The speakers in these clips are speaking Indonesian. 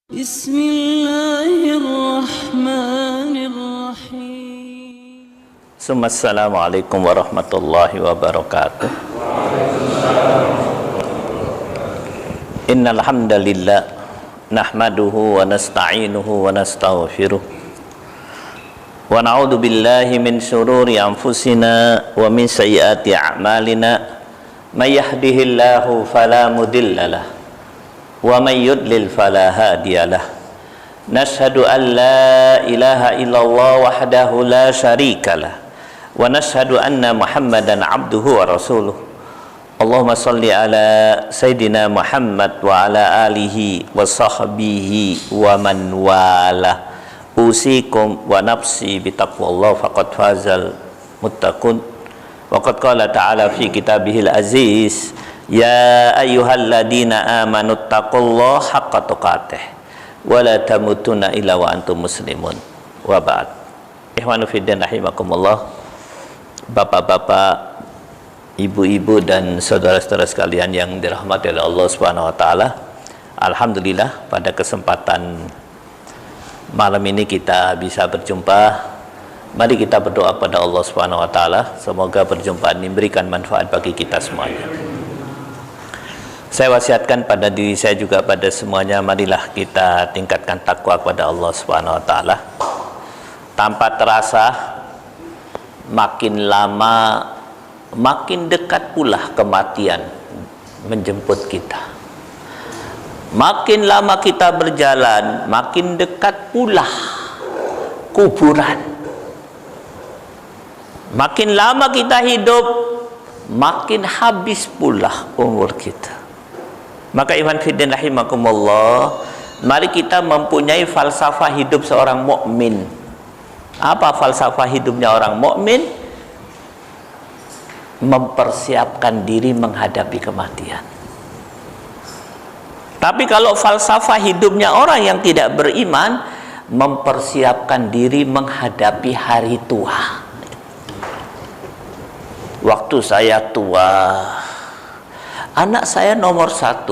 Bismillahirrahmanirrahim. Assalamualaikum warahmatullahi wabarakatuh. Innal hamdalillah nahmaduhu wa nasta'inuhu wa nastaghfiruh wa na'udzu billahi min shururi anfusina wa min sayyiati a'malina may yahdihillahu fala mudhillalah wa may yudlil fala hadiyalah. Nashhadu an la ilaha illallah wahdahu la syarikalah wa nashhadu anna Muhammadan abduhu wa rasuluh. Allahumma salli ala Sayyidina Muhammad wa ala alihi wa sahbihi wa man wala. Usikum wa nafsi bitaqwallah faqad fazal muttaqun. Wa qad qala ta'ala fi kitabihil aziz, ya ayyuhalladzina amanu taqullaha haqqa tuqatih wa la tamutunna illa wa antum muslimun. Wa ba'd. Ikhwanu fiddin rahimakumullah. Bapak-bapak, ibu-ibu dan saudara-saudara sekalian yang dirahmati oleh Allah Subhanahu wa taala. Alhamdulillah pada kesempatan malam ini kita bisa berjumpa. Mari kita berdoa pada Allah Subhanahu wa taala, semoga perjumpaan ini memberikan manfaat bagi kita semuanya. Saya wasiatkan pada diri saya juga pada semuanya, marilah kita tingkatkan takwa kepada Allah Subhanahu wa taala. Tanpa terasa makin lama makin dekat pula kematian menjemput kita. Makin lama kita berjalan, makin dekat pula kuburan. Makin lama kita hidup, makin habis pula umur kita. Maka iman fiddin rahimakumullah, mari kita mempunyai falsafah hidup seorang mukmin. Apa falsafah hidupnya orang mukmin? Mempersiapkan diri menghadapi kematian. Tapi kalau falsafah hidupnya orang yang tidak beriman, mempersiapkan diri menghadapi hari tua. Waktu saya tua, anak saya nomor 1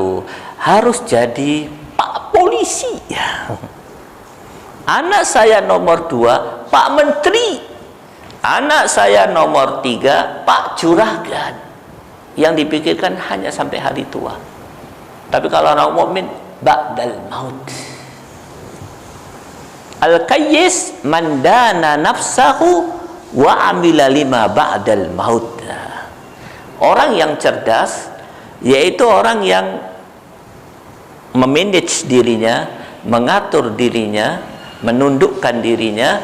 harus jadi Pak Polisi. Anak saya nomor 2 Pak Menteri. Anak saya nomor 3 Pak Juragan. Yang dipikirkan hanya sampai hari tua. Tapi kalau orang mukmin, ba'dal maut. Al-kayyis man dana nafsahu wa amila lima ba'dal maut. Orang yang cerdas yaitu orang yang memanage dirinya, mengatur dirinya, menundukkan dirinya,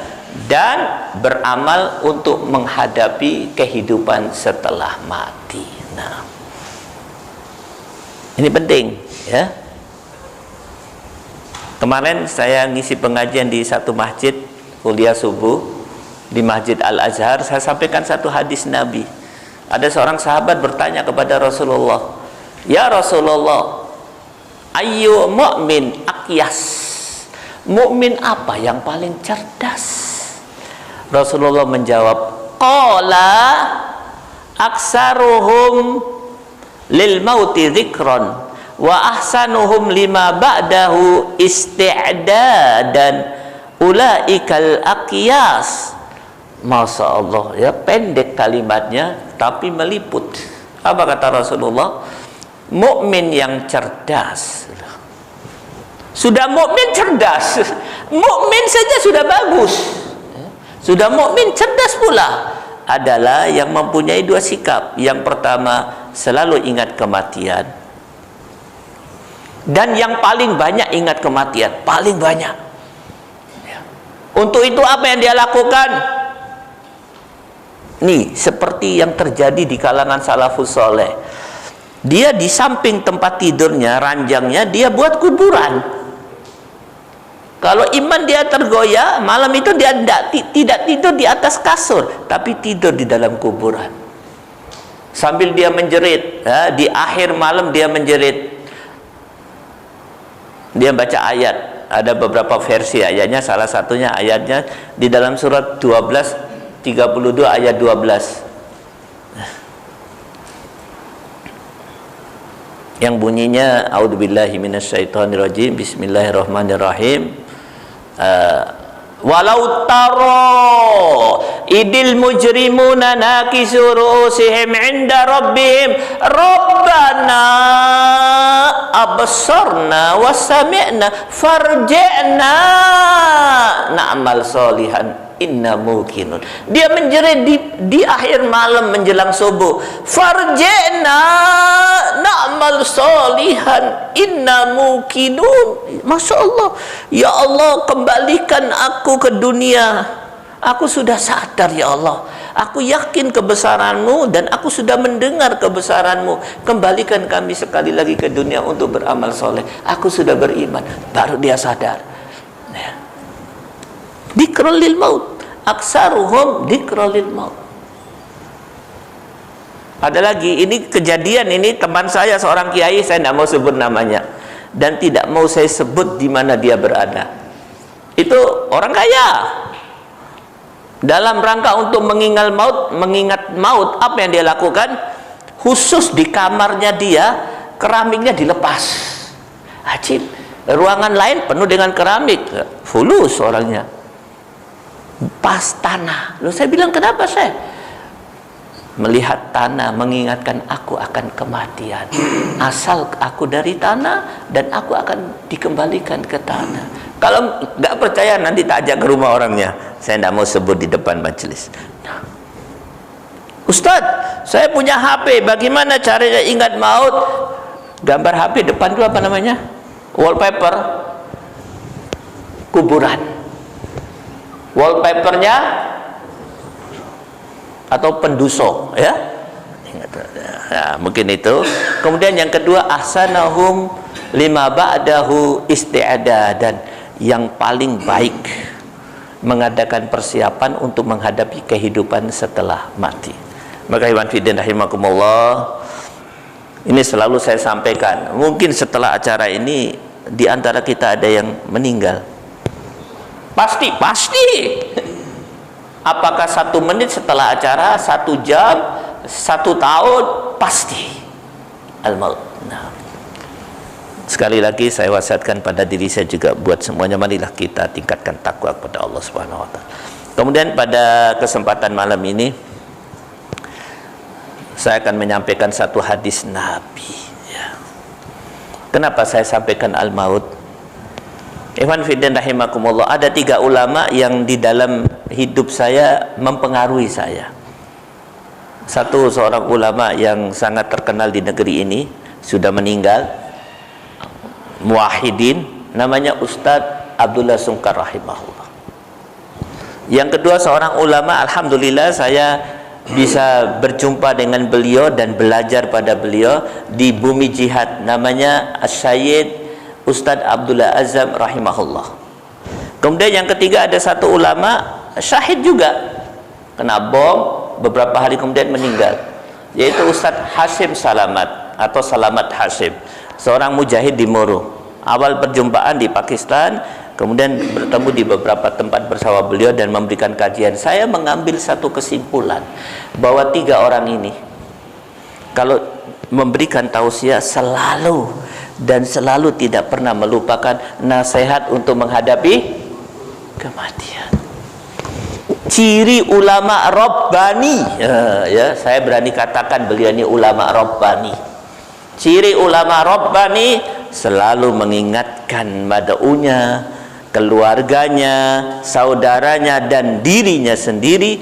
dan beramal untuk menghadapi kehidupan setelah mati. Nah, ini penting ya. Kemarin saya ngisi pengajian di satu masjid, kuliah subuh di Masjid Al-Azhar. Saya sampaikan satu hadis Nabi. Ada seorang sahabat bertanya kepada Rasulullah, ya Rasulullah, ayyu mu'min akyas, mukmin apa yang paling cerdas? Rasulullah menjawab, qala aksaruhum lil mauti dzikran wa ahsanuhum lima ba'dahu isti'dadan ulaikal aqyas. Masya Allah ya, pendek kalimatnya tapi meliput. Apa kata Rasulullah? Mukmin yang cerdas. Sudah mukmin cerdas, mukmin saja sudah bagus. Sudah mukmin cerdas pula adalah yang mempunyai 2 sikap. Yang pertama, selalu ingat kematian. Dan yang paling banyak ingat kematian, paling banyak. Untuk itu apa yang dia lakukan? Nih, seperti yang terjadi di kalangan salafus soleh. Dia di samping tempat tidurnya, ranjangnya, dia buat kuburan. Kalau iman dia tergoyah, malam itu dia tidak tidur di atas kasur, tapi tidur di dalam kuburan. Sambil dia menjerit, ya, di akhir malam dia menjerit. Dia baca ayat. Ada beberapa versi ayatnya, salah satunya ayatnya di dalam surat 12:32 ayat 12. yang bunyinya a'udzubillahi minasyaitonirrajim, bismillahirrahmanirrahim. Walau taro idil mujrimuna nakisu ru'usihim 'inda rabbihim rabbana absarna wa sami'na farji'na na'mal sholihan inna muqinun. Dia menjerit di akhir malam menjelang subuh, farji'na na'mal sholihan inna muqinun. Masya Allah, ya Allah, kembalikan aku ke dunia. Aku sudah sadar ya Allah, aku yakin kebesaran-Mu dan aku sudah mendengar kebesaran-Mu. Kembalikan kami sekali lagi ke dunia untuk beramal soleh. Aku sudah beriman. Baru dia sadar. Dzikrul lil maut, aksaruhum dzikrul lil maut. Ada lagi, ini kejadian, ini teman saya seorang kiai, saya tidak mau sebut namanya dan tidak mau saya sebut di mana dia berada. Itu orang kaya. Dalam rangka untuk mengingat maut, apa yang dia lakukan? Khusus di kamarnya dia, keramiknya dilepas. Ajib. Ruangan lain penuh dengan keramik, fulus orangnya. Pas tanah. Loh, saya bilang, kenapa saya? Melihat tanah mengingatkan aku akan kematian. Asal aku dari tanah dan aku akan dikembalikan ke tanah. Kalau nggak percaya nanti tak ajak ke rumah orangnya. Saya tidak mau sebut di depan majelis. Ustadz, saya punya HP, bagaimana caranya ingat maut? Gambar HP depan itu apa namanya? Wallpaper kuburan. Wallpapernya atau penduso, ya. Nah, mungkin itu. Kemudian yang kedua, ahsanahum lima ba'dahu isti'adah, dan yang paling baik mengadakan persiapan untuk menghadapi kehidupan setelah mati. Maka ikhwan fillah rahimakumullah, ini selalu saya sampaikan. Mungkin setelah acara ini di antara kita ada yang meninggal. Pasti. Apakah 1 menit setelah acara, 1 jam, 1 tahun, pasti al-maut. Nah, sekali lagi saya wasiatkan pada diri saya juga, buat semuanya, marilah kita tingkatkan takwa kepada Allah Subhanahu wa taala. Kemudian pada kesempatan malam ini saya akan menyampaikan satu hadis Nabi, ya. Kenapa saya sampaikan al-maut? Ikhwan fillah rahimakumullah, ada 3 ulama yang di dalam hidup saya mempengaruhi saya. Satu, seorang ulama yang sangat terkenal di negeri ini, sudah meninggal, muwahhidin, namanya Ustadz Abdullah Sungkar rahimahullah. Yang kedua, seorang ulama, alhamdulillah saya bisa berjumpa dengan beliau dan belajar pada beliau di bumi jihad, namanya Sayyid Ustadz Abdullah Azam rahimahullah. Kemudian yang ketiga, ada satu ulama syahid juga, kena bom, beberapa hari kemudian meninggal, yaitu Ustadz Hasim Salamat atau Salamat Hasim, seorang mujahid di Moro. Awal perjumpaan di Pakistan, kemudian bertemu di beberapa tempat bersama beliau dan memberikan kajian. Saya mengambil satu kesimpulan, bahwa 3 orang ini kalau memberikan tausiah selalu dan selalu tidak pernah melupakan nasihat untuk menghadapi kematian. Ciri ulama Rabbani, ya, saya berani katakan beliau ini ulama Rabbani. Ciri ulama Rabbani selalu mengingatkan mad'unya, keluarganya, saudaranya, dan dirinya sendiri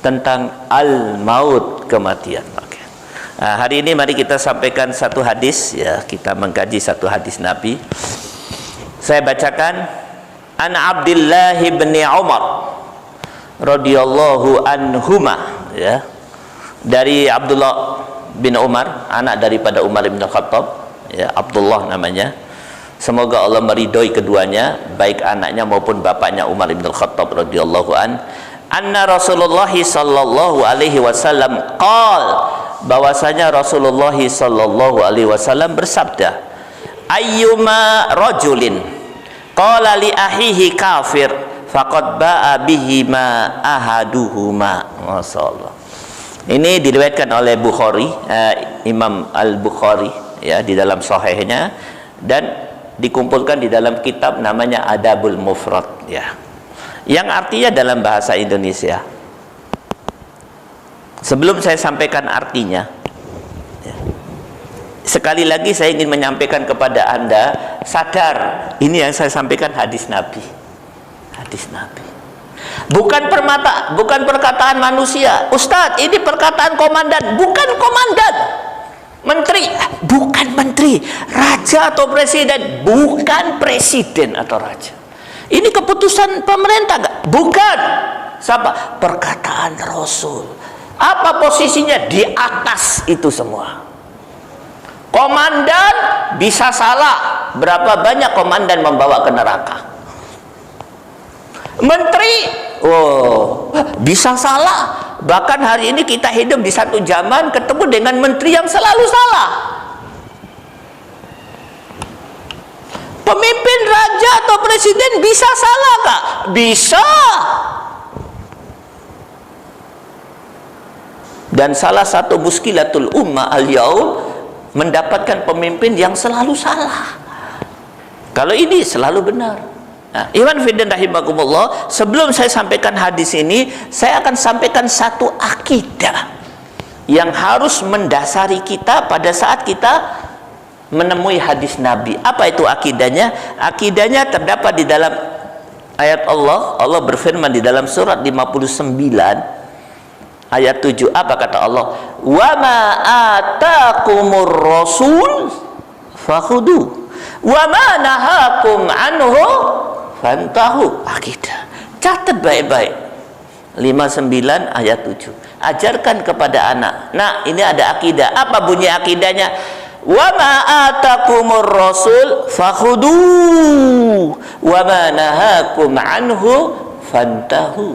tentang al-maut, kematian. Oke. Nah, hari ini mari kita sampaikan satu hadis, ya, kita mengkaji satu hadis Nabi. Saya bacakan, an Abdullah bin Umar radhiyallahu anhuma, ya, dari Abdullah bin Umar, anak daripada Umar bin Khattab, ya, Abdullah namanya. Semoga Allah meridhoi keduanya, baik anaknya maupun bapaknya Umar bin Khattab radhiyallahu an. Anna Rasulullah sallallahu alaihi wasallam qal, bahwasanya Rasulullah sallallahu alaihi wasallam bersabda, ayyuma rajulin qala li ahihi kafir faqad ba'a bihi ma ahaduhuma. Masyaallah. Ini diriwayatkan oleh Bukhari, Imam Al-Bukhari ya, di dalam sahihnya, dan dikumpulkan di dalam kitab namanya Adabul Mufrad, ya, yang artinya dalam bahasa Indonesia. Sebelum saya sampaikan artinya, ya, sekali lagi saya ingin menyampaikan kepada Anda, sadar, ini yang saya sampaikan hadis Nabi. Hadis Nabi. Bukan perkataan manusia. Ustadz, ini perkataan komandan. Bukan komandan. Menteri, bukan menteri. Raja atau presiden, bukan presiden atau raja. Ini keputusan pemerintah gak? Bukan. Siapa? Perkataan Rasul. Apa posisinya? Di atas itu semua. Komandan bisa salah. Berapa banyak komandan membawa ke neraka? Menteri, oh, bisa salah. Bahkan hari ini kita hidup di satu zaman ketemu dengan menteri yang selalu salah. Pemimpin raja atau presiden bisa salah kak? Bisa. Dan salah satu muskilatul ummah al-yaum mendapatkan pemimpin yang selalu salah. Kalau ini selalu benar. Nah, Iwan Fiddin rahimakumullah, sebelum saya sampaikan hadis ini, saya akan sampaikan satu akidah yang harus mendasari kita pada saat kita menemui hadis Nabi. Apa itu akidahnya? Akidahnya terdapat di dalam ayat Allah. Allah berfirman di dalam surat 59 ayat 7. Apa kata Allah? Wa ma atakumur rasul fakhudu wa ma nahakum anhu fantahu. Akidah. Catat baik-baik. 59 ayat 7. Ajarkan kepada anak. Nah, ini ada akidah. Apa bunyi akidahnya? Wa ma atakumur rasul fakhudu wa ma nahakum anhu fantahu.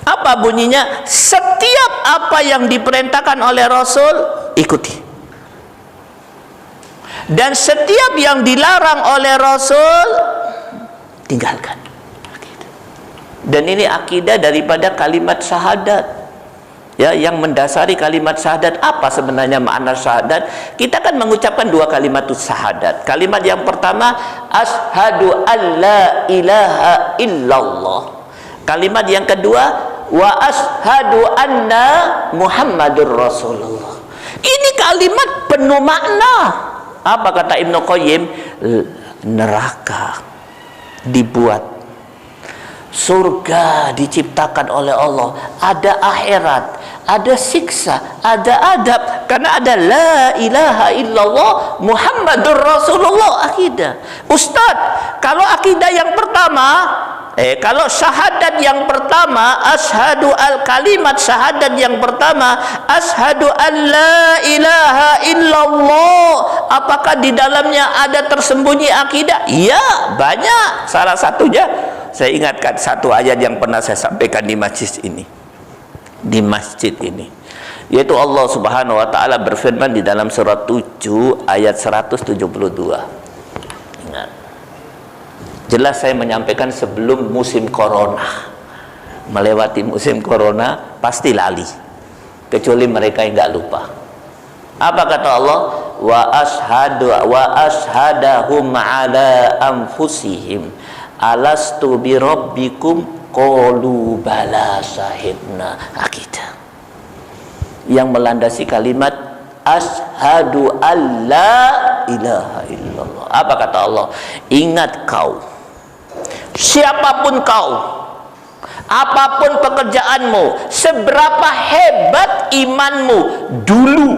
Apa bunyinya? Setiap apa yang diperintahkan oleh Rasul, ikuti. Dan setiap yang dilarang oleh Rasul, tinggalkan. Dan ini akidah daripada kalimat syahadat, ya, yang mendasari kalimat syahadat. Apa sebenarnya makna syahadat? Kita kan mengucapkan dua kalimat syahadat. Kalimat yang pertama, asyhadu alla ilaha illallah. Kalimat yang kedua, wa asyhadu anna Muhammadur Rasulullah. Ini kalimat penuh makna. Apa kata Ibnu Qayyim? Neraka dibuat, surga diciptakan oleh Allah, ada akhirat, ada siksa, ada adab, karena ada la ilaha illallah Muhammadur Rasulullah. Akidah. Ustadz, kalau akidah yang pertama, kalau syahadat yang pertama, kalimat syahadat yang pertama, asyhadu an la ilaha illallah, apakah di dalamnya ada tersembunyi akidah? Ya, banyak. Salah satunya, saya ingatkan satu ayat yang pernah saya sampaikan di masjid ini. Di masjid ini. Yaitu Allah Subhanahu wa taala berfirman di dalam surat 7 ayat 172. Ingat. Jelas saya menyampaikan sebelum musim corona. Melewati musim corona pasti lali, kecuali mereka yang nggak lupa. Apa kata Allah? Wa ashhadahum ala anfusihim alastu bi rabbikum qalu bala syahidna. Akidah yang melandasi kalimat asyhadu alla ilaha illallah. Apa kata Allah? Ingat kau, siapapun kau, apapun pekerjaanmu, seberapa hebat imanmu dulu,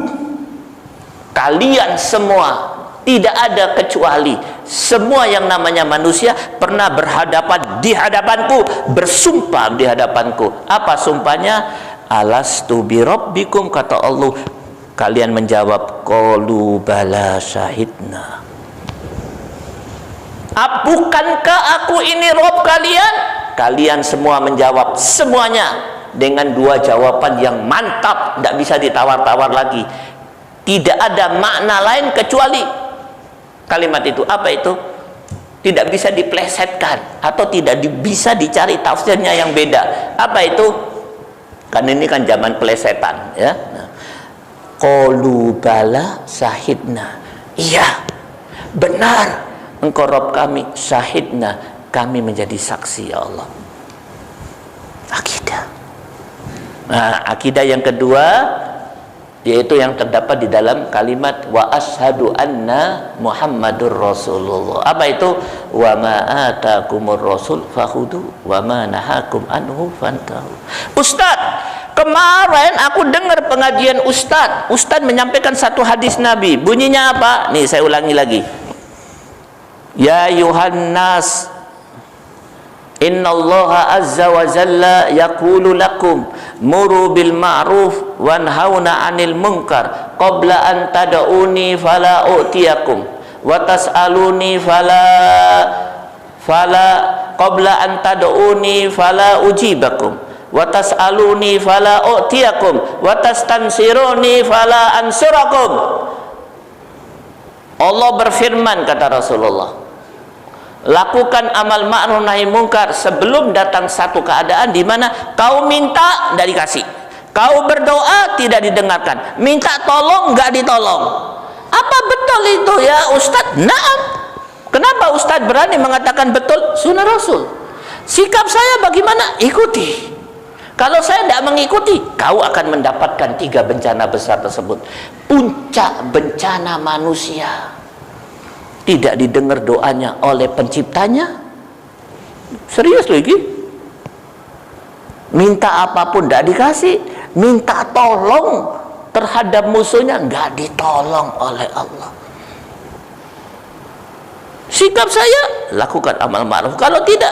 kalian semua, tidak ada kecuali, semua yang namanya manusia pernah berhadapan di hadapanku, bersumpah di hadapanku. Apa sumpahnya? Alastu bi rabbikum, kata Allah. Kalian menjawab qalu bala syahidna. Bukankah aku ini Rob kalian? Kalian semua menjawab, semuanya dengan dua jawaban yang mantap, tidak bisa ditawar-tawar lagi. Tidak ada makna lain kecuali kalimat itu. Apa itu? Tidak bisa diplesetkan atau tidak bisa dicari tafsirnya yang beda. Apa itu? Kan ini kan zaman plesetan, ya. Qalu bala syahidna. Iya, benar engkau Rabb kami, syahidna, kami menjadi saksi ya Allah. Akidah. Nah, akidah yang kedua yaitu yang terdapat di dalam kalimat wa asyhadu anna Muhammadur Rasulullah. Apa itu? Wa ma atakumur rasul fakhudu wa ma nahakum anhu fantahu. Ustaz, kemarin aku dengar pengajian Ustaz. Ustaz menyampaikan satu hadis Nabi. Bunyinya apa? Nih saya ulangi lagi. Ya Yuhannas, innallaha azza wa jalla yaqulu lakum muru bil ma'ruf wanhauna 'anil munkar qabla an tad'uni fala u'tiyakum wa tas'aluni fala qabla an tad'uni fala ujibakum wa tas'aluni fala u'tiyakum wa tastansiruni fala ansurakum. Allah berfirman, kata Rasulullah, lakukan amal ma'ruf nahi mungkar sebelum datang satu keadaan di mana kau minta tidak dikasih, kau berdoa tidak didengarkan, minta tolong nggak ditolong. Apa betul itu ya Ustadz? Naam. Kenapa Ustadz berani mengatakan betul? Sunnah Rasul. Sikap saya bagaimana? Ikuti. Kalau saya tidak mengikuti, kau akan mendapatkan 3 bencana besar tersebut. Puncak bencana manusia, tidak didengar doanya oleh penciptanya. Serius lagi. Minta apapun tidak dikasih, minta tolong terhadap musuhnya nggak ditolong oleh Allah. Sikap saya, lakukan amal ma'ruf, kalau tidak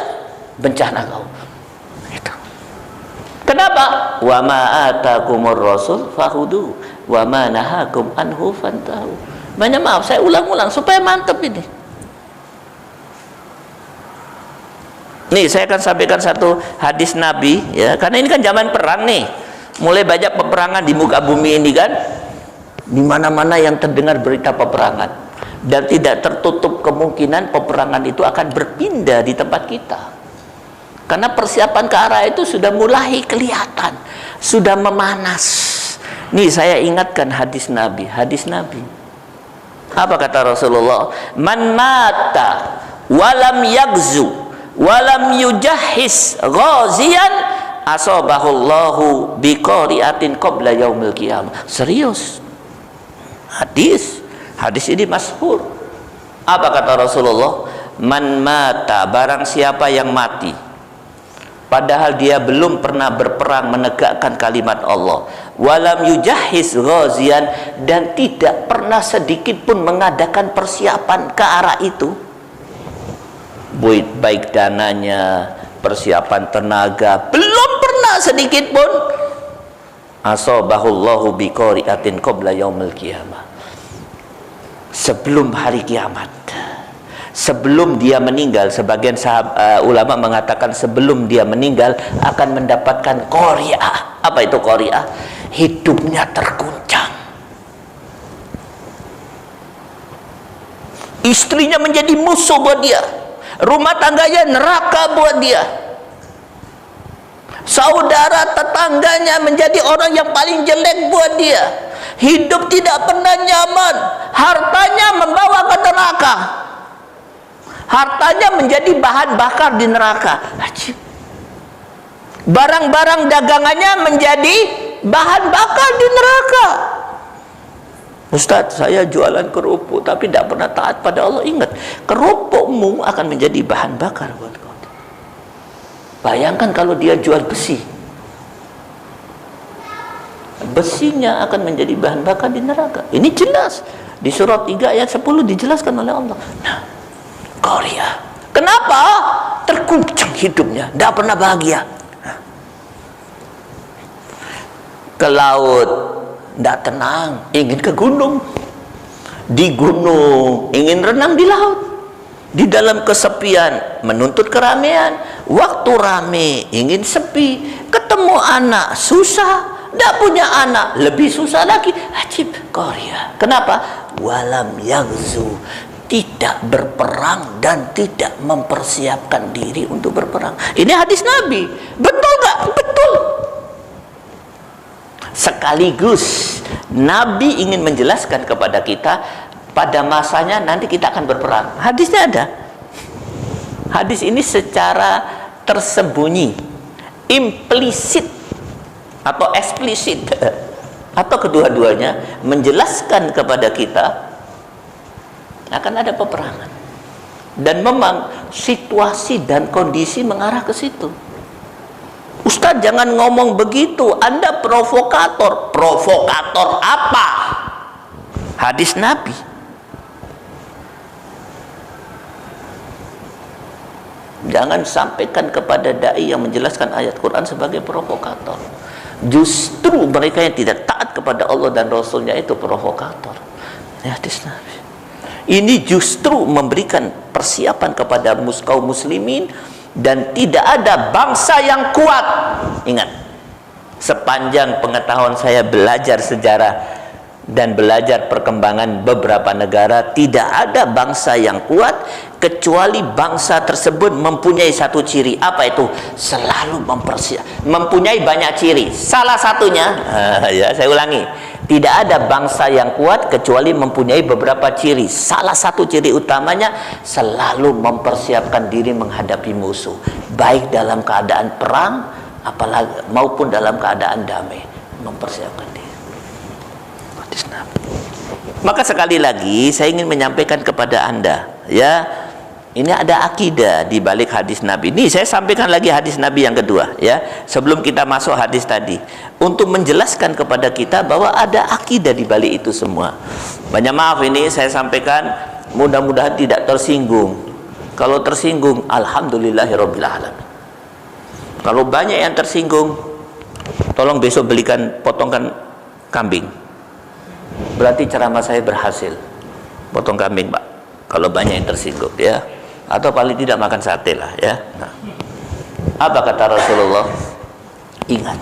bencana kau. Itu. Kenapa? Wa ma atakumur rasul fakhudu wa ma nahakum anhu fantahu. Banyak maaf, saya ulang-ulang supaya mantap ini. Nih, saya akan sampaikan satu hadis Nabi ya, karena ini kan zaman perang nih. Mulai banyak peperangan di muka bumi ini kan. Di mana-mana yang terdengar berita peperangan, dan tidak tertutup kemungkinan peperangan itu akan berpindah di tempat kita. Karena persiapan ke arah itu sudah mulai kelihatan, sudah memanas. Nih, saya ingatkan hadis Nabi, Apa kata Rasulullah? Man mata walam yagzu walam yujahhis ghazian asabahullahu biqari'atin qabla yaumil qiyamah. Serius. Hadis ini masyhur. Apa kata Rasulullah? Man mata, barang siapa yang mati padahal dia belum pernah berperang menegakkan kalimat Allah, walam yujahhiz ghazian, dan tidak pernah sedikit pun mengadakan persiapan ke arah itu, baik dananya, persiapan tenaga, belum pernah sedikit pun, asabahullahu biqari'atin qabla yaumil qiyamah, sebelum hari kiamat, sebelum dia meninggal. Sebagian ulama mengatakan sebelum dia meninggal akan mendapatkan qari'ah. Apa itu qari'ah? Hidupnya terguncang, istrinya menjadi musuh buat dia, rumah tangganya neraka buat dia, saudara tetangganya menjadi orang yang paling jelek buat dia, hidup tidak pernah nyaman, hartanya membawa ke neraka, hartanya menjadi bahan bakar di neraka. Barang-barang dagangannya menjadi bahan bakar di neraka. Ustaz, saya jualan kerupuk tapi tidak pernah taat pada Allah. Ingat, kerupukmu akan menjadi bahan bakar buat kau. Bayangkan kalau dia jual besi, besinya akan menjadi bahan bakar di neraka. Ini jelas di surat 3 ayat 10 dijelaskan oleh Allah. Nah, Korea, kenapa? Terguncang hidupnya, tidak pernah bahagia. Ke laut tidak tenang, ingin ke gunung, di gunung ingin renang di laut, di dalam kesepian menuntut keramaian, waktu rame ingin sepi, ketemu anak susah, tidak punya anak lebih susah lagi. Ajib Korea. Kenapa? Walam yagzu, tidak berperang dan tidak mempersiapkan diri untuk berperang. Ini hadis Nabi. Betul nggak? Betul. Sekaligus Nabi ingin menjelaskan kepada kita pada masanya nanti kita akan berperang. Hadisnya ada. Hadis ini secara tersembunyi, implisit atau eksplisit atau kedua-duanya menjelaskan kepada kita akan ada peperangan. Dan memang situasi dan kondisi mengarah ke situ. Ustaz, jangan ngomong begitu, Anda provokator. Provokator apa? Hadis Nabi. Jangan sampaikan kepada dai yang menjelaskan ayat Quran sebagai provokator. Justru mereka yang tidak taat kepada Allah dan Rasulnya itu provokator. Ini hadis Nabi. Ini justru memberikan persiapan kepada kaum muslimin. Dan tidak ada bangsa yang kuat. Ingat, sepanjang pengetahuan saya belajar sejarah dan belajar perkembangan beberapa negara, tidak ada bangsa yang kuat kecuali bangsa tersebut mempunyai satu ciri. Apa itu? Selalu mempunyai banyak ciri. Salah satunya, ya saya ulangi, tidak ada bangsa yang kuat kecuali mempunyai beberapa ciri. Salah satu ciri utamanya selalu mempersiapkan diri menghadapi musuh, baik dalam keadaan perang apalagi maupun dalam keadaan damai, mempersiapkan diri. Maka sekali lagi saya ingin menyampaikan kepada Anda, ya, ini ada akidah di balik hadis Nabi. Ini saya sampaikan lagi hadis Nabi yang kedua, ya, sebelum kita masuk hadis tadi, untuk menjelaskan kepada kita bahwa ada akidah di balik itu semua. Banyak maaf ini saya sampaikan, mudah-mudahan tidak tersinggung. Kalau tersinggung, alhamdulillahirabbil alamin. Kalau banyak yang tersinggung, tolong besok belikan potongan kambing. Berarti ceramah saya berhasil. Potong kambing, Pak. Kalau banyak yang tersinggung, ya. Atau paling tidak makan sate lah, ya. Nah. Apa kata Rasulullah? Ingat,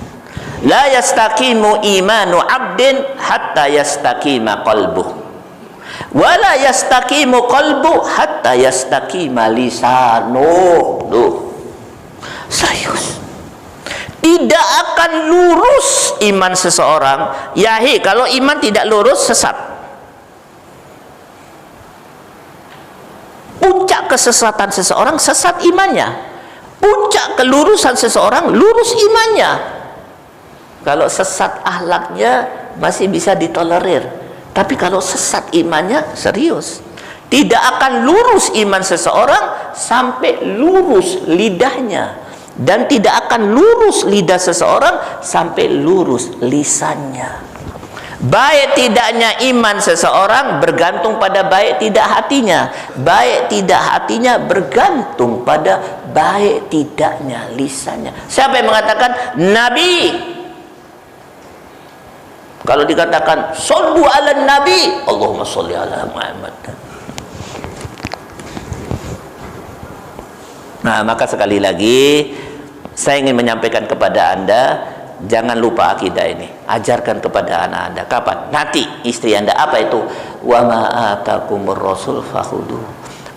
la yastaqimu imanu abdin hatta yastaqima qalbuh, wa la yastaqimu qalbu hatta yastaqima lisanuh. Duh, serius. Tidak akan lurus iman seseorang, yahi, kalau iman tidak lurus, sesat. Puncak kesesatan seseorang, sesat imannya. Puncak kelurusan seseorang, lurus imannya. Kalau sesat akhlaknya masih bisa ditolerir, tapi kalau sesat imannya, serius. Tidak akan lurus iman seseorang sampai lurus lidahnya, dan tidak akan lurus lidah seseorang sampai lurus lisannya. Baik tidaknya iman seseorang bergantung pada baik tidak hatinya. Baik tidak hatinya bergantung pada baik tidaknya lisannya. Siapa yang mengatakan? Nabi. Kalau dikatakan shollu ala nabi, Allahumma sholli ala Muhammad. Nah, maka sekali lagi saya ingin menyampaikan kepada Anda, jangan lupa akidah ini. Ajarkan kepada anak Anda. Kapan? Nanti istri Anda. Apa itu? Wa ma atakumur rasul fakhudhu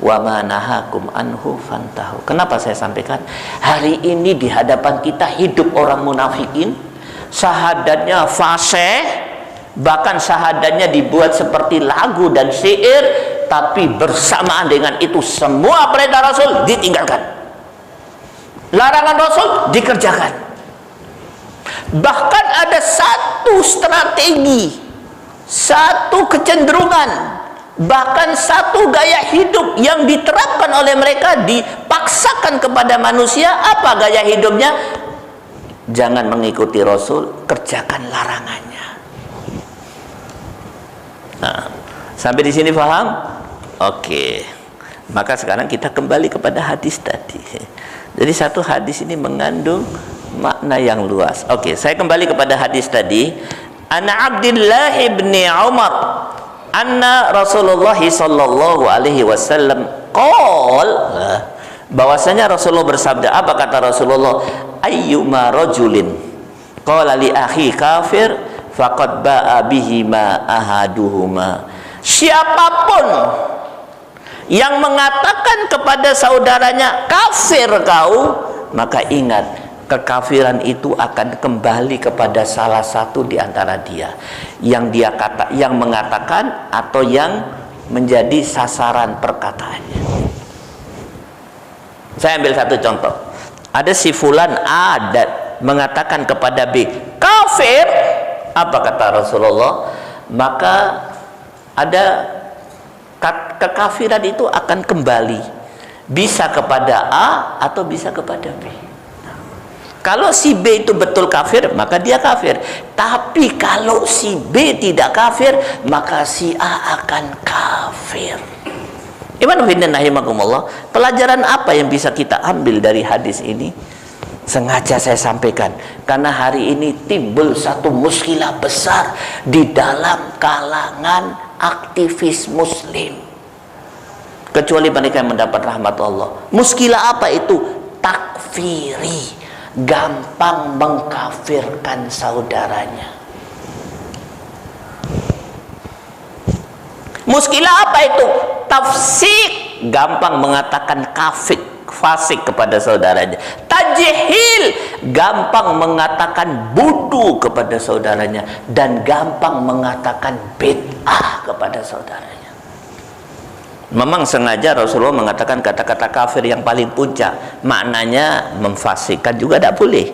wa ma nahakum anhu fantahu. Kenapa saya sampaikan? Hari ini di hadapan kita hidup orang munafikin, syahadatnya fasih, bahkan syahadatnya dibuat seperti lagu dan syair, tapi bersamaan dengan itu semua perintah Rasul ditinggalkan, larangan Rasul dikerjakan. Bahkan ada satu strategi, satu kecenderungan, bahkan satu gaya hidup yang diterapkan oleh mereka, dipaksakan kepada manusia. Apa gaya hidupnya? Jangan mengikuti Rasul, kerjakan larangannya. Nah, sampai di sini paham? Oke. Maka sekarang kita kembali kepada hadis tadi. Jadi satu hadis ini mengandung makna yang luas. Oke, saya kembali kepada hadis tadi. Ana Abdullah ibn Umar anna Rasulullah sallallahu alaihi wasallam qol, bahwasanya Rasulullah bersabda. Apa kata Rasulullah? Ayyuma rajulin qala li akhi kafir faqad ba'a bihi ma ahaduhuma. Siapapun yang mengatakan kepada saudaranya kafir kau, maka ingat, kekafiran itu akan kembali kepada salah satu di antara dia yang mengatakan atau yang menjadi sasaran perkataannya. Saya ambil satu contoh. Ada si fulan adat mengatakan kepada B kafir, apa kata Rasulullah? Maka ada kekafiran itu akan kembali bisa kepada A atau bisa kepada B. Kalau si B itu betul kafir, maka dia kafir. Tapi kalau si B tidak kafir, maka si A akan kafir. Pelajaran apa yang bisa kita ambil dari hadis ini? Sengaja saya sampaikan karena hari ini timbul satu muskilah besar di dalam kalangan aktivis muslim, kecuali mereka yang mendapat rahmat Allah. Muskilah apa itu? Takfiri, gampang mengkafirkan saudaranya. Muskilah apa itu? Tafsik, gampang mengatakan kafir, fasik kepada saudaranya. Tajhil, gampang mengatakan bodoh kepada saudaranya, dan gampang mengatakan bid'ah kepada saudaranya. Memang sengaja Rasulullah mengatakan kata-kata kafir yang paling puncak, maknanya memfasikkan juga tidak boleh.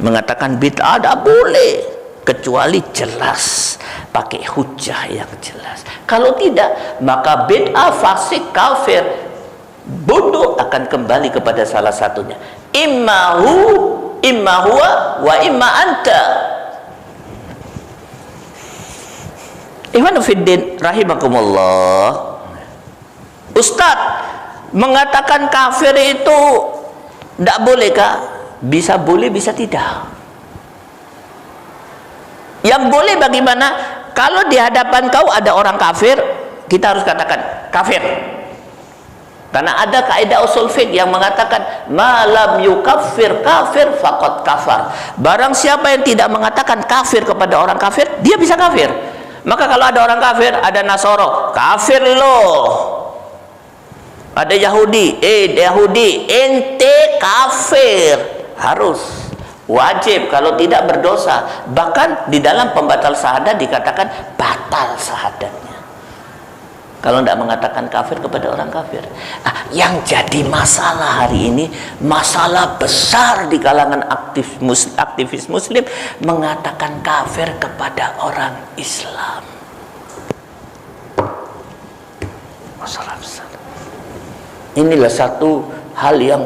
Mengatakan bid'ah tidak boleh, kecuali jelas pakai hujah yang jelas. Kalau tidak, maka bid'ah, fasik, kafir, bodoh akan kembali kepada salah satunya. Imma huwa wa imma anta. Ikhwan fiddin rahimakumullah. Ustaz mengatakan kafir itu tidak boleh kah? Bisa boleh, bisa tidak. Yang boleh bagaimana? Kalau di hadapan kau ada orang kafir, kita harus katakan kafir. Karena ada kaidah usul fiqh yang mengatakan malam yukaffir kafir faqad kafar. Barang siapa yang tidak mengatakan kafir kepada orang kafir, dia bisa kafir. Maka kalau ada orang kafir, ada Nasoro, kafir loh. Ada Yahudi, Yahudi, ente kafir. Harus, wajib, kalau tidak berdosa. Bahkan di dalam pembatal syahadat dikatakan batal syahadatnya kalau tidak mengatakan kafir kepada orang kafir. Yang jadi masalah hari ini, masalah besar di kalangan aktivis muslim, mengatakan kafir kepada orang Islam. Masalah besar. Inilah satu hal yang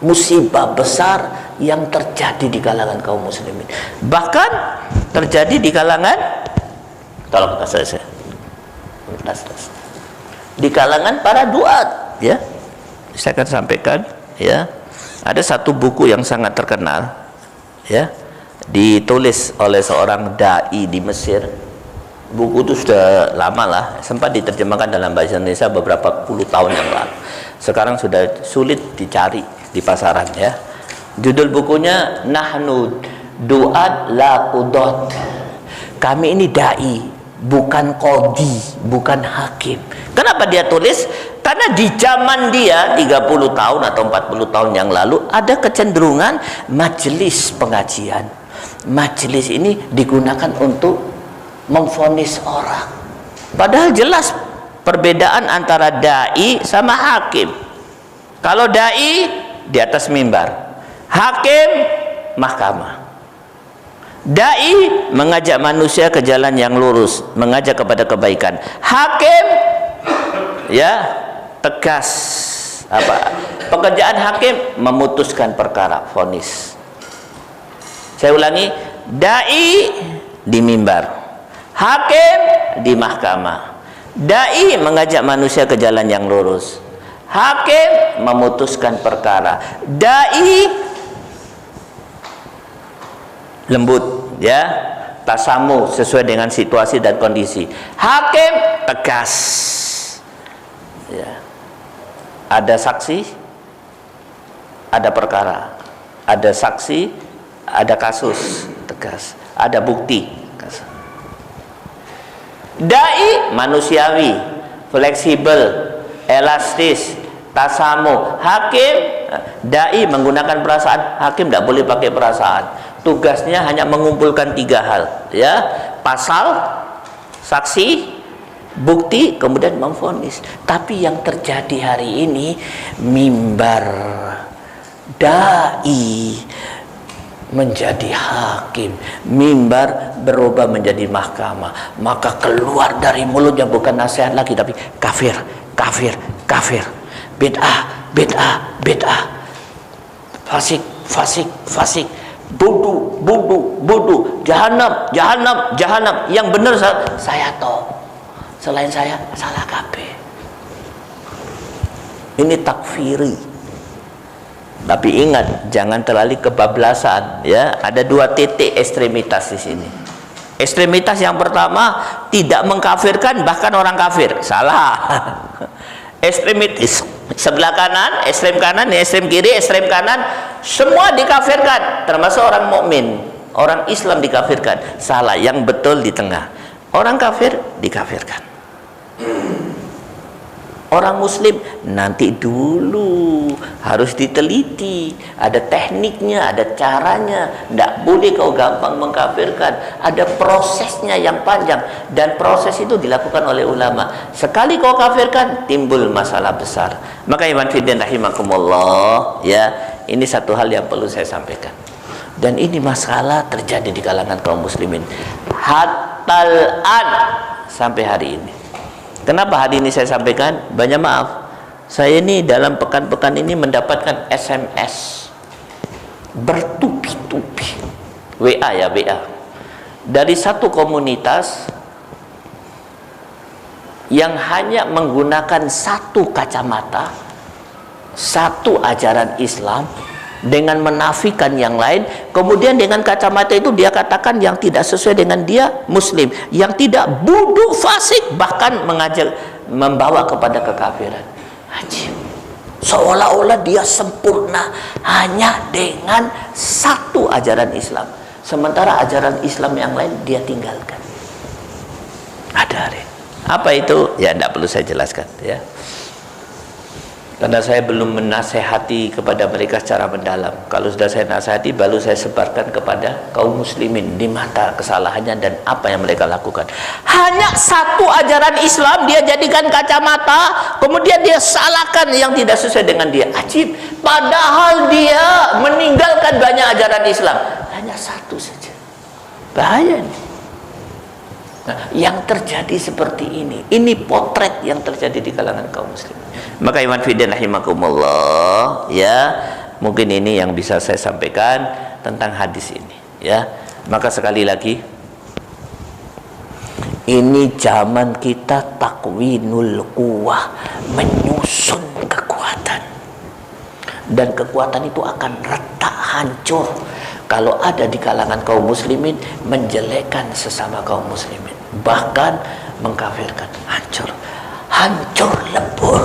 musibah besar yang terjadi di kalangan kaum muslimin. Bahkan terjadi di kalangan, tolong saya di kalangan para duat, ya. Saya akan sampaikan, ya. Ada satu buku yang sangat terkenal, ya, ditulis oleh seorang dai di Mesir. Buku itu sudah lama lah, sempat diterjemahkan dalam bahasa Indonesia beberapa puluh tahun yang lalu. Sekarang sudah sulit dicari di pasaran, ya. Judul bukunya Nahnu Duat La Qudot. Kami ini dai, bukan qadhi, bukan hakim. Kenapa dia tulis? Karena di zaman dia 30 tahun atau 40 tahun yang lalu ada kecenderungan majelis pengajian. Majelis ini digunakan untuk memvonis orang. Padahal jelas perbedaan antara dai sama hakim. Kalau dai di atas mimbar, hakim mahkamah. Dai mengajak manusia ke jalan yang lurus, mengajak kepada kebaikan. Hakim, ya, tegas. Apa? Pekerjaan hakim memutuskan perkara, vonis. Saya ulangi, dai di mimbar, hakim di mahkamah. Dai mengajak manusia ke jalan yang lurus, hakim memutuskan perkara. Dai lembut, ya, tasamu sesuai dengan situasi dan kondisi. Hakim tegas, ya. Ada saksi, ada perkara, ada saksi, ada kasus, tegas, ada bukti. Dai manusiawi, fleksibel, elastis, tasamu. Hakim, dai menggunakan perasaan, hakim tidak boleh pakai perasaan. Tugasnya hanya mengumpulkan 3 hal, ya, pasal, saksi, bukti, kemudian memvonis. Tapi yang terjadi hari ini, mimbar dai menjadi hakim, mimbar berubah menjadi mahkamah. Maka keluar dari mulutnya bukan nasihat lagi, tapi kafir, kafir, kafir, bid'ah, bid'ah, bid'ah, fasik, fasik, fasik, bodoh, bodoh, bodoh, jahanam, jahanam, jahanam. Yang benar saya tahu, selain saya salah kabeh. Ini takfiri. Tapi ingat, jangan terlalu kebablasan, ya. Ada 2 titik ekstremitas di sini. Ekstremitas yang pertama, tidak mengkafirkan bahkan orang kafir. Salah. Ekstremitas sebelah kanan, ekstrem kanan, ekstrem kiri, ekstrem kanan, semua dikafirkan, termasuk orang mukmin, orang Islam dikafirkan. Salah. Yang betul di tengah. Orang kafir dikafirkan. Orang muslim nanti dulu harus diteliti, ada tekniknya, ada caranya. Tidak boleh kau gampang mengkafirkan, ada prosesnya yang panjang, dan proses itu dilakukan oleh ulama. Sekali kau kafirkan, timbul masalah besar. Maka iman fiddin rahimakumullah, ya, ini satu hal yang perlu saya sampaikan. Dan ini masalah terjadi di kalangan kaum muslimin hatal an sampai hari ini. Kenapa hari ini saya sampaikan? Banyak maaf, saya ini dalam pekan-pekan ini mendapatkan SMS bertubi-tubi, WA ya, WA, dari satu komunitas yang hanya menggunakan satu kacamata, satu ajaran Islam, dengan menafikan yang lain. Kemudian dengan kacamata itu dia katakan yang tidak sesuai dengan dia muslim, yang tidak bodoh, fasik, bahkan mengajak, membawa kepada kekafiran. Ajib. Seolah-olah dia sempurna hanya dengan satu ajaran Islam, sementara ajaran Islam yang lain dia tinggalkan. Ada hari. Apa itu? Ya tidak perlu saya jelaskan, ya. Karena saya belum menasehati kepada mereka secara mendalam. Kalau sudah saya nasihati, baru saya sebarkan kepada kaum muslimin di mata kesalahannya dan apa yang mereka lakukan. Hanya satu ajaran Islam dia jadikan kacamata, kemudian dia salahkan yang tidak sesuai dengan dia. Ajib. Padahal dia meninggalkan banyak ajaran Islam, hanya satu saja. Bahaya nih. Nah, yang terjadi seperti ini potret yang terjadi di kalangan kaum muslim. Maka iman fiddin rahimakumullah, ya, mungkin ini yang bisa saya sampaikan tentang hadis ini, ya. Maka sekali lagi, ini zaman kita takwinul quwwah, menyusun kekuatan, dan kekuatan itu akan retak, hancur kalau ada di kalangan kaum muslimin menjelekkan sesama kaum muslimin, bahkan mengkafirkan. Hancur, hancur lebur.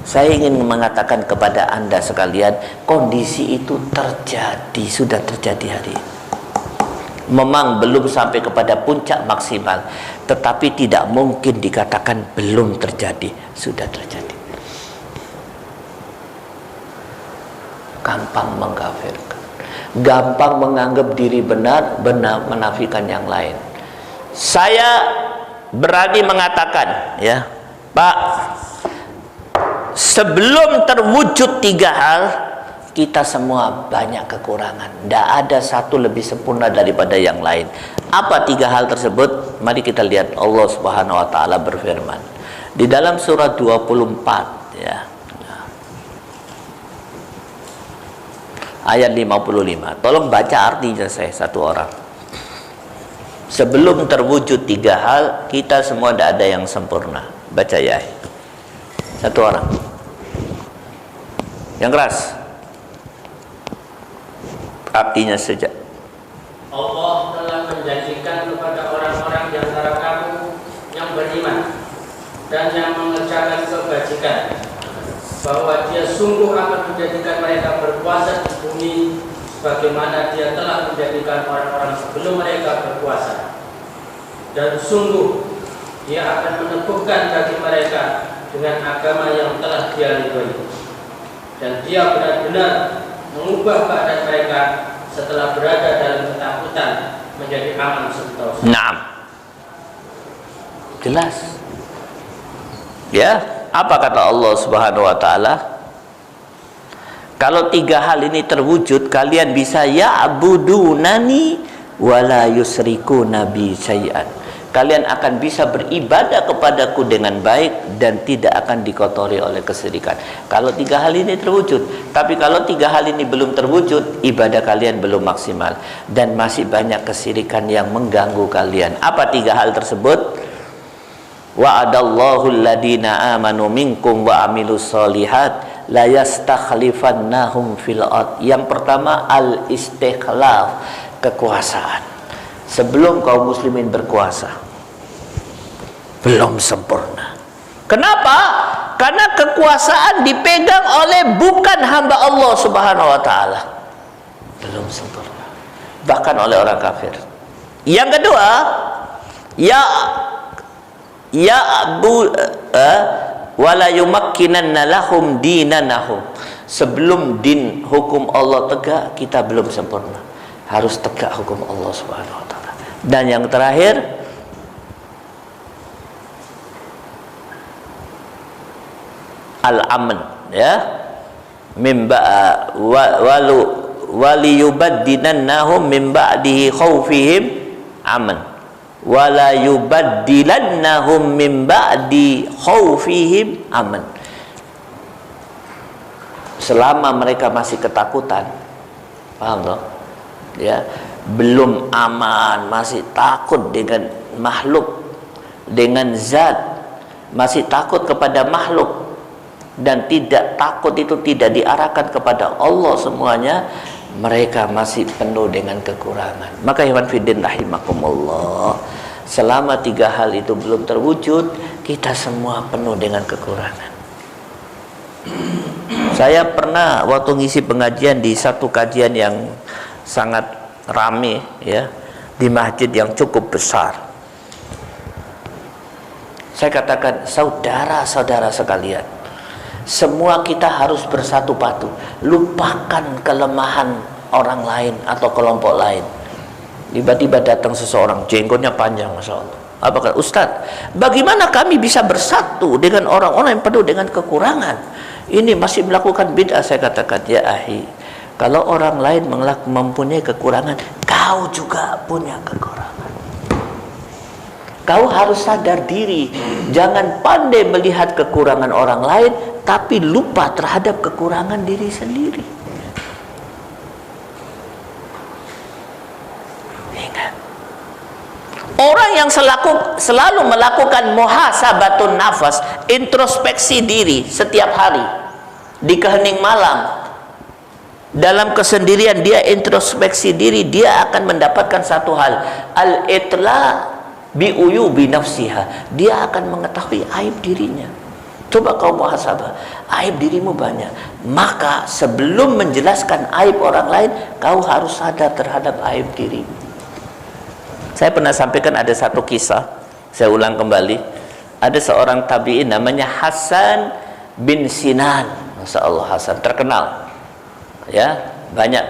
Saya ingin mengatakan kepada Anda sekalian, kondisi itu terjadi, sudah terjadi hari ini. Memang belum sampai kepada puncak maksimal, tetapi tidak mungkin dikatakan belum terjadi, sudah terjadi. Gampang mengkafirkan, gampang menganggap diri benar, benar menafikan yang lain. Saya berani mengatakan, ya Pak, sebelum terwujud 3 hal, kita semua banyak kekurangan. Tidak ada satu lebih sempurna daripada yang lain. Apa 3 hal tersebut? Mari kita lihat. Allah Subhanahu wa taala berfirman di dalam surat 24, ya, ayat 55. Tolong baca artinya saya satu orang. Sebelum terwujud 3 hal, kita semua tidak ada yang sempurna. Baca ya. Satu orang. Yang keras. Artinya saja. Allah telah menjanjikan kepada orang-orang di antara kamu yang beriman dan yang mengerjakan kebajikan bahwa Dia sungguh akan menjadikan mereka berkuasa di bumi sebagaimana Dia telah menjadikan orang-orang sebelum mereka berkuasa, dan sungguh Dia akan meneguhkan bagi mereka dengan agama yang telah Dia ridhoi. dan dia benar-benar mengubah keadaan mereka setelah berada dalam ketakutan menjadi aman sentosa. Naam. Jelas. Ya, apa kata Allah Subhanahu wa taala? Kalau tiga hal ini terwujud, kalian bisa ya'budunani wala yusyrikuna bi syai'an. Kalian akan bisa beribadah kepadaku dengan baik dan tidak akan dikotori oleh kesyirikan. Kalau tiga hal ini terwujud. Tapi kalau tiga hal ini belum terwujud, ibadah kalian belum maksimal dan masih banyak kesyirikan yang mengganggu kalian. Apa tiga hal tersebut? Wa'adallahu alladina amanu minkum wa amilus solihat la yastakhlifannahum fil ard. Yang pertama al-istikhlaf, kekuasaan. Sebelum kaum muslimin berkuasa, belum sempurna. Kenapa? Karena kekuasaan dipegang oleh bukan hamba Allah Subhanahu wa taala. Belum sempurna. Bahkan oleh orang kafir. Yang kedua, wala yumakkinanna lahum dinanahum. Sebelum din hukum Allah tegak, kita belum sempurna. Harus tegak hukum Allah Subhanahu wa taala. Dan yang terakhir, al-aman, ya, mimba waliyubaddinannahum min ba'dihi khaufihim aman wala yubaddilannahum min ba'di khaufihim aman. Selama mereka masih ketakutan, paham toh? Ya, belum aman, masih takut dengan makhluk, dengan zat, masih takut kepada makhluk, dan tidak takut itu tidak diarahkan kepada Allah semuanya, mereka masih penuh dengan kekurangan. Maka ikhwan fiddin rahimakumullah, selama tiga hal itu belum terwujud, kita semua penuh dengan kekurangan. Saya pernah waktu ngisi pengajian di satu kajian yang sangat rame, ya, di masjid yang cukup besar. Saya katakan, saudara-saudara sekalian, semua kita harus bersatu padu, lupakan kelemahan orang lain atau kelompok lain. Tiba-tiba datang seseorang, jenggotnya panjang, masya Allah. Apa kata Ustadz? Bagaimana kami bisa bersatu dengan orang-orang yang penuh dengan kekurangan? Ini masih melakukan bid'ah. Saya katakan, ya ahi, kalau orang lain mempunyai kekurangan, kau juga punya kekurangan. Kau harus sadar diri. Jangan pandai melihat kekurangan orang lain, tapi lupa terhadap kekurangan diri sendiri. Ingat, orang yang selalu melakukan muhasabatun nafas, introspeksi diri setiap hari, di kehening malam, dalam kesendirian dia introspeksi diri, dia akan mendapatkan satu hal, al-itla bi'uyubi nafsiha. Dia akan mengetahui aib dirinya. Coba kau muhasabah, aib dirimu banyak. Maka sebelum menjelaskan aib orang lain, kau harus sadar terhadap aib dirimu. Saya pernah sampaikan ada satu kisah, saya ulang kembali. Ada seorang tabi'in namanya Hasan bin Sinan. Masya Allah, Hasan terkenal, ya, banyak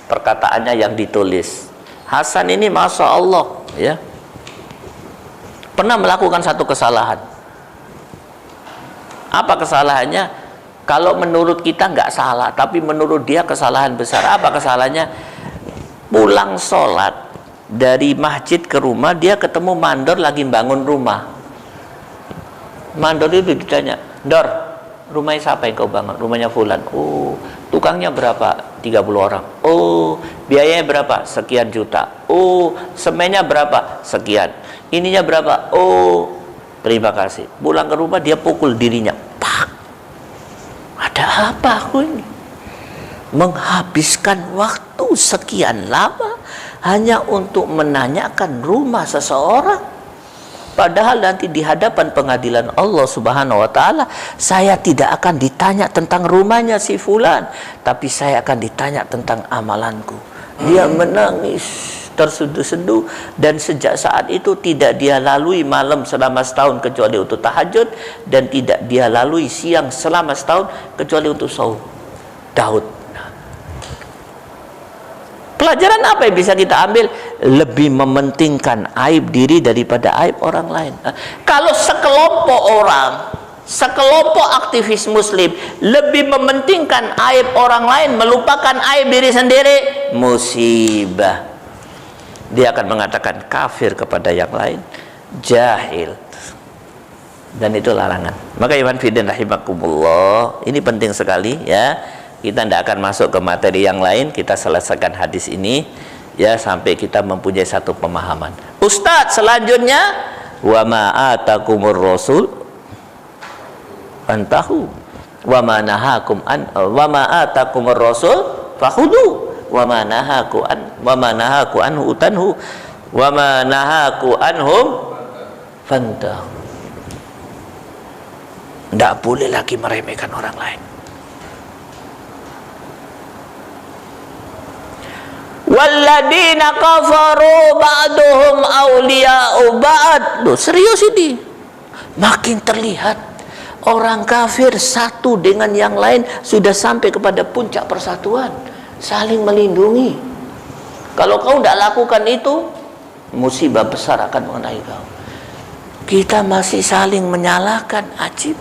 perkataannya yang ditulis. Hasan ini Masya Allah, ya, pernah melakukan satu kesalahan. Apa kesalahannya? Kalau menurut kita nggak salah, tapi menurut dia kesalahan besar. Apa kesalahannya? Pulang sholat dari masjid ke rumah, dia ketemu mandor lagi bangun rumah. Mandor itu ditanya, Dor, rumahnya siapa yang kau bangun? Rumahnya fulan. Oh, tukangnya berapa? 30 orang. Oh, biayanya berapa? Sekian juta. Oh, semennya berapa? Sekian. Ininya berapa? Oh, terima kasih. Pulang ke rumah dia pukul dirinya. Pak, ada apa aku ini? Menghabiskan waktu sekian lama hanya untuk menanyakan rumah seseorang. Padahal nanti di hadapan pengadilan Allah Subhanahu wa taala, saya tidak akan ditanya tentang rumahnya si fulan, tapi saya akan ditanya tentang amalanku. Dia menangis terseduh-seduh, dan sejak saat itu tidak dia lalui malam selama setahun kecuali untuk tahajud, dan tidak dia lalui siang selama setahun kecuali untuk sahur. Daud. Pelajaran apa yang bisa kita ambil? Lebih mementingkan aib diri daripada aib orang lain. Kalau sekelompok orang, sekelompok aktivis muslim lebih mementingkan aib orang lain, melupakan aib diri sendiri, musibah. Dia akan mengatakan kafir kepada yang lain, jahil. Dan itu larangan. Maka iman fiddin rahimakumullah, ini penting sekali ya. Kita tidak akan masuk ke materi yang lain, kita selesaikan hadis ini ya sampai kita mempunyai satu pemahaman. Ustadz, selanjutnya wa ma atakumur rasul antahu wa ma nahakum an wa ma atakumur rasul fakhudu wa ma nahaku anhu tanhu wa ma nahaku anhum fantahu. Tidak boleh lagi meremehkan orang lain. Walladzina kafaru ba'duhum awliya'u ba'd. Loh, serius ini. Makin terlihat orang kafir satu dengan yang lain sudah sampai kepada puncak persatuan, saling melindungi. Kalau kau tidak lakukan itu, musibah besar akan mengenai kau. Kita masih saling menyalahkan, ajib.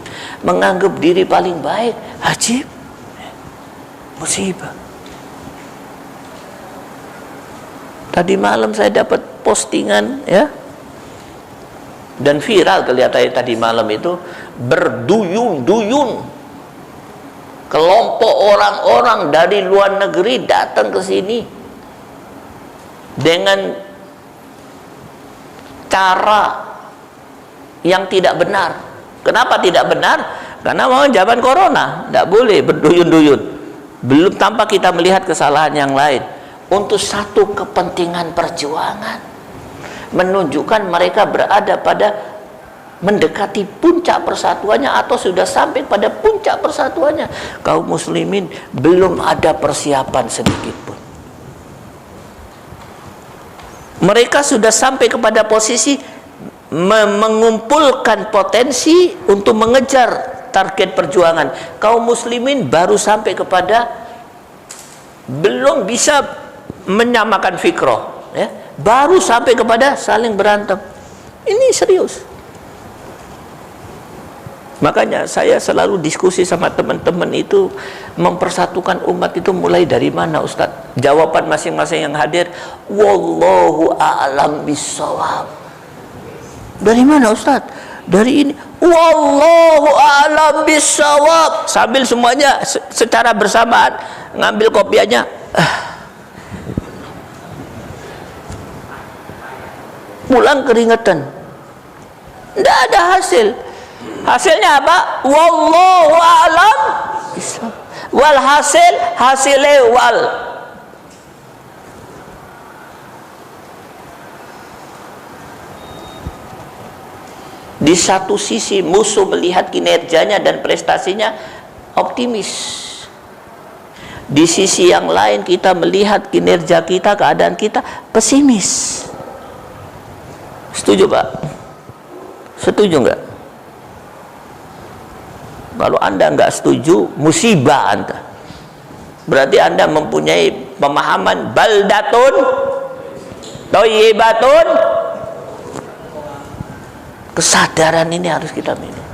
Menganggap diri paling baik, ajib. Musibah. Tadi malam saya dapat postingan ya, dan viral kelihatan tadi malam itu, berduyun-duyun kelompok orang-orang dari luar negeri datang ke sini dengan cara yang tidak benar. Kenapa tidak benar? Karena mau zaman corona tidak boleh berduyun-duyun, belum tanpa kita melihat kesalahan yang lain. Untuk satu kepentingan perjuangan, menunjukkan mereka berada pada mendekati puncak persatuannya atau sudah sampai pada puncak persatuannya. Kaum muslimin belum ada persiapan sedikit pun. Mereka sudah sampai kepada posisi mengumpulkan potensi untuk mengejar target perjuangan. Kaum muslimin baru sampai kepada belum bisa menyamakan fikroh ya, baru sampai kepada saling berantem. Ini serius. Makanya saya selalu diskusi sama teman-teman itu, mempersatukan umat itu mulai dari mana Ustadz? Jawaban masing-masing yang hadir, wallahu a'lam bissawab. Dari mana Ustadz? Dari ini, wallahu a'lam bissawab. Sambil semuanya secara bersamaan ngambil kopiahnya. Pulang keringetan, tidak ada hasil. Hasilnya apa? Wallahu a'lam. Wal hasilnya wal. Di satu sisi musuh melihat kinerjanya dan prestasinya optimis. Di sisi yang lain kita melihat kinerja kita, keadaan kita pesimis. Setuju Pak? Setuju enggak? Kalau Anda enggak setuju, musibah Anda. Berarti Anda mempunyai pemahaman baldatun thayyibatun. Kesadaran ini harus kita minum.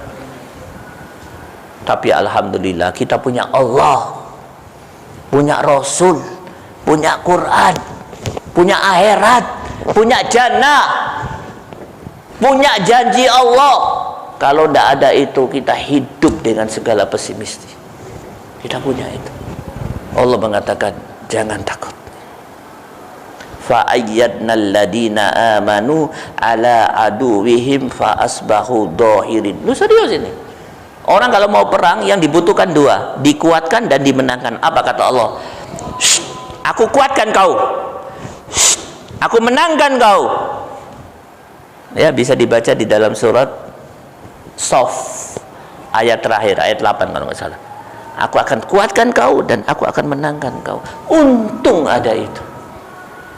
Tapi alhamdulillah kita punya Allah, punya Rasul, punya Quran, punya akhirat, punya jannah, punya janji Allah. Kalau tidak ada itu, kita hidup dengan segala pesimis. Kita punya itu. Allah mengatakan, jangan takut. Fa'ayyadna alladina amanu ala aduwihim fa'asbahu dhahirin. Lu serius ini? Orang kalau mau perang yang dibutuhkan dua, dikuatkan dan dimenangkan. Apa kata Allah? Aku kuatkan kau, aku menangkan kau. Ya, bisa dibaca di dalam surat Sof ayat terakhir, ayat 8 kalau nggak salah. Aku akan kuatkan kau dan aku akan menangkan kau. Untung ada itu,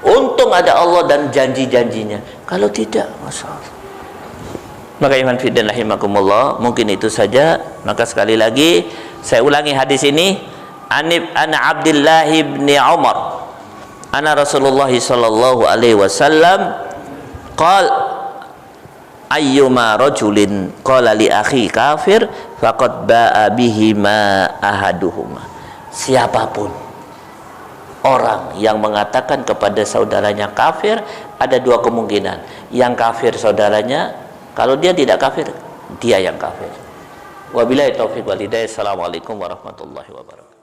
untung ada Allah dan janji-janjinya. Kalau tidak, masya Allah. Maka iman fiddin rahimakumullah, mungkin itu saja. Maka sekali lagi saya ulangi hadis ini, an Abdullah bin Umar anna Rasulullah sallallahu alaihi wasallam ayyuma rajulin qala li akhi kafir faqad ba'a bihi ma ahaduhuma. Siapapun orang yang mengatakan kepada saudaranya kafir, ada dua kemungkinan. Yang kafir saudaranya, kalau dia tidak kafir, dia yang kafir. Wabillahi taufiq wal hidayah. Assalamualaikum warahmatullahi wabarakatuh.